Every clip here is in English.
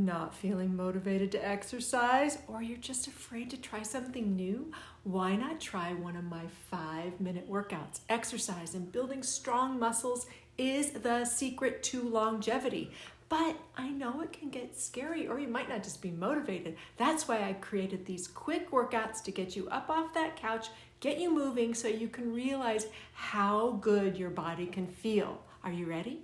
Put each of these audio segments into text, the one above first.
Not feeling motivated to exercise, or you're just afraid to try something new? Why not try one of my 5-minute workouts? Exercise and building strong muscles is the secret to longevity. But I know it can get scary, or you might not just be motivated. That's why I created these quick workouts to get you up off that couch, get you moving so you can realize how good your body can feel. Are you ready?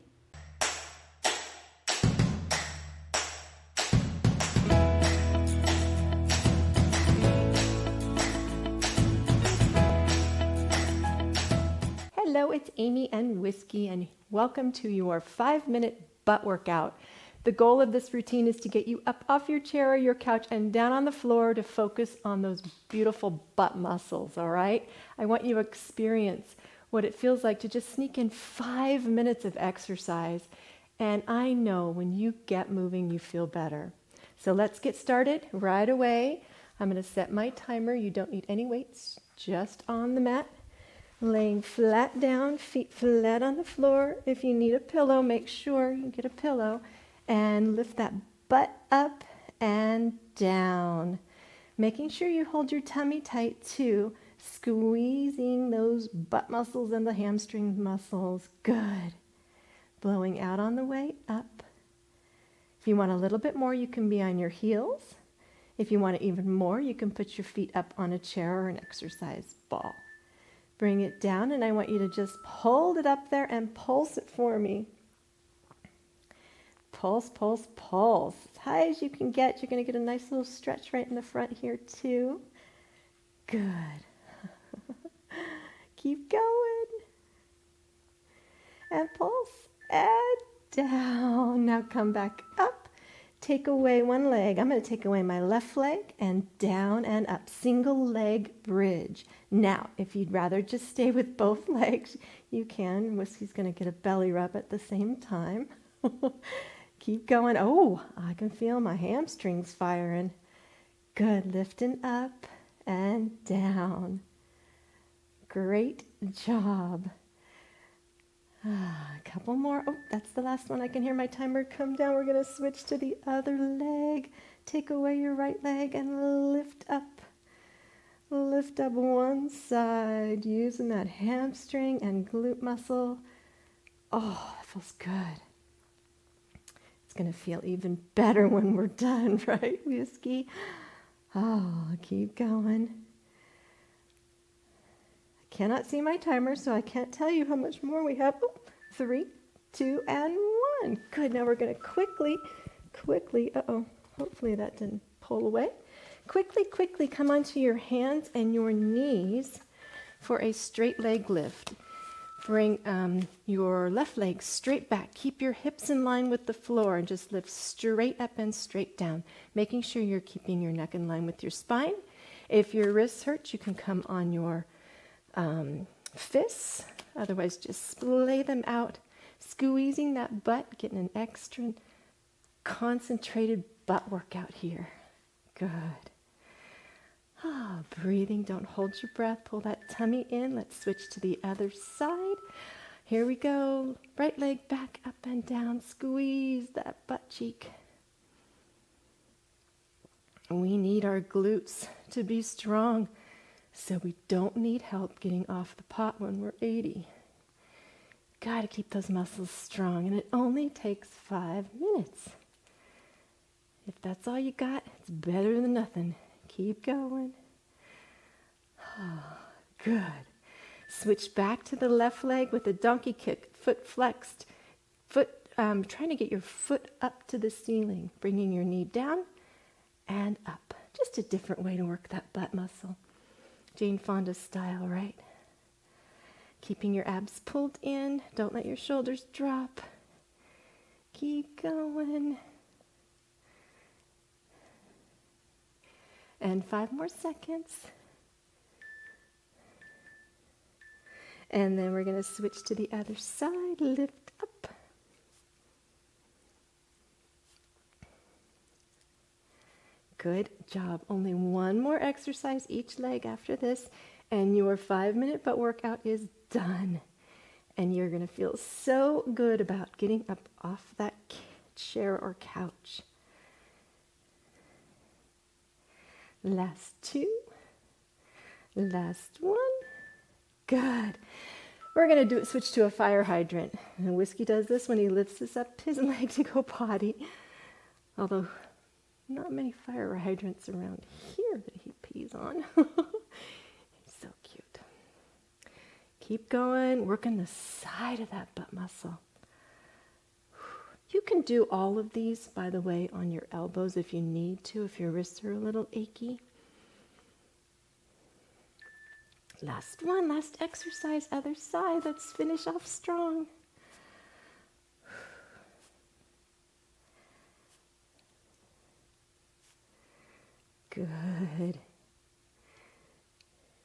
Hello, it's Amy and Whiskey, and welcome to your 5-minute butt workout. The goal of this routine is to get you up off your chair or your couch and down on the floor to focus on those beautiful butt muscles, all right? I want you to experience what it feels like to just sneak in 5 minutes of exercise. And I know when you get moving, you feel better. So let's get started right away. I'm going to set my timer. You don't need any weights, just on the mat. Laying flat down, feet flat on the floor. If you need a pillow, make sure you get a pillow. And lift that butt up and down. Making sure you hold your tummy tight too. Squeezing those butt muscles and the hamstring muscles. Good. Blowing out on the way up. If you want a little bit more, you can be on your heels. If you want even more, you can put your feet up on a chair or an exercise ball. Bring it down, and I want you to just hold it up there and pulse it for me. Pulse, pulse, pulse. As high as you can get. You're going to get a nice little stretch right in the front here too. Good. Keep going. And pulse. And down. Now come back up. Take away one leg. I'm going to take away my left leg and down and up. Single leg bridge. Now, if you'd rather just stay with both legs, you can. Whiskey's going to get a belly rub at the same time. Keep going. Oh, I can feel my hamstrings firing. Good. Lifting up and down. Great job. A couple more. Oh, that's the last one. I can hear my timer come down. We're going to switch to the other leg. Take away your right leg and lift up. Lift up one side, using that hamstring and glute muscle. Oh, that feels good. It's going to feel even better when we're done, right, Whiskey? Oh, keep going. I cannot see my timer, so I can't tell you how much more we have. Oh, 3, 2, and 1. Good. Now we're going to quickly, hopefully that didn't pull away. Quickly come onto your hands and your knees for a straight leg lift. Bring your left leg straight back. Keep your hips in line with the floor and just lift straight up and straight down, making sure you're keeping your neck in line with your spine. If your wrists hurt, you can come on your fists. Otherwise, just splay them out, squeezing that butt, getting an extra concentrated butt workout here. Good. Breathing, don't hold your breath. Pull that tummy in. Let's switch to the other side. Here we go. Right leg back up and down. Squeeze that butt cheek. We need our glutes to be strong, so we don't need help getting off the pot when we're 80. Got to keep those muscles strong, and it only takes 5 minutes. If that's all you got, it's better than nothing. Keep going. Oh, good. Switch back to the left leg with a donkey kick, foot flexed. Trying to get your foot up to the ceiling, bringing your knee down and up. Just a different way to work that butt muscle. Jane Fonda style, right? Keeping your abs pulled in. Don't let your shoulders drop. Keep going. And 5 more seconds. And then we're going to switch to the other side. Lift up. Good job. Only one more exercise each leg after this, and your 5-minute butt workout is done. And you're going to feel so good about getting up off that chair or couch. Last two. Last one. Good. We're going to switch to a fire hydrant. And Whiskey does this when he lifts this up his leg to go potty. Although not many fire hydrants around here that he pees on. He's so cute. Keep going. Working the side of that butt muscle. You can do all of these, by the way, on your elbows if you need to, if your wrists are a little achy. Last one, last exercise, other side. Let's finish off strong. Good.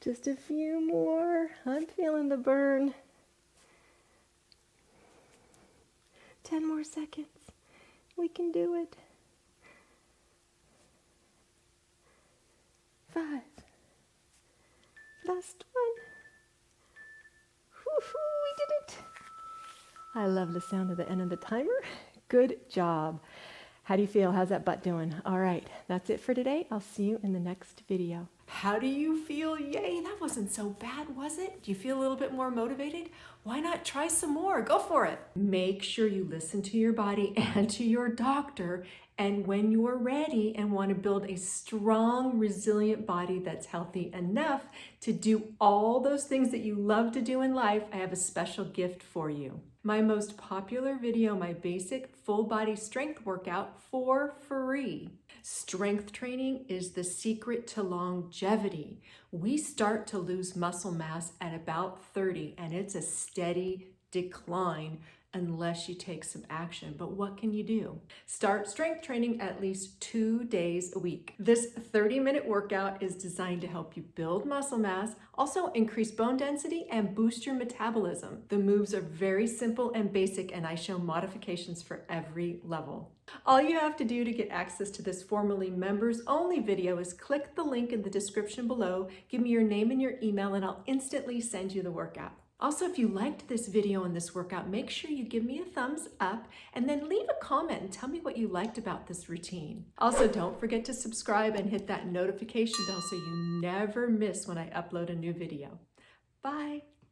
Just a few more. I'm feeling the burn. 10 more seconds. We can do it. 5. Last one. Woo-hoo, we did it. I love the sound of the end of the timer. Good job. How do you feel? How's that butt doing? All right, that's it for today. I'll see you in the next video. How do you feel? Yay, that wasn't so bad, was it? Do you feel a little bit more motivated? Why not try some more? Go for it. Make sure you listen to your body and to your doctor. And when you're ready and want to build a strong, resilient body that's healthy enough to do all those things that you love to do in life, I have a special gift for you. My most popular video, my basic full body strength workout for free. Strength training is the secret to longevity. We start to lose muscle mass at about 30, and it's a steady decline unless you take some action. But what can you do? Start strength training at least 2 days a week. This 30-minute workout is designed to help you build muscle mass, also increase bone density, and boost your metabolism. The moves are very simple and basic, and I show modifications for every level. All you have to do to get access to this formerly members-only video is click the link in the description below, give me your name and your email, and I'll instantly send you the workout. Also, if you liked this video and this workout, make sure you give me a thumbs up and then leave a comment and tell me what you liked about this routine. Also, don't forget to subscribe and hit that notification bell so you never miss when I upload a new video. Bye.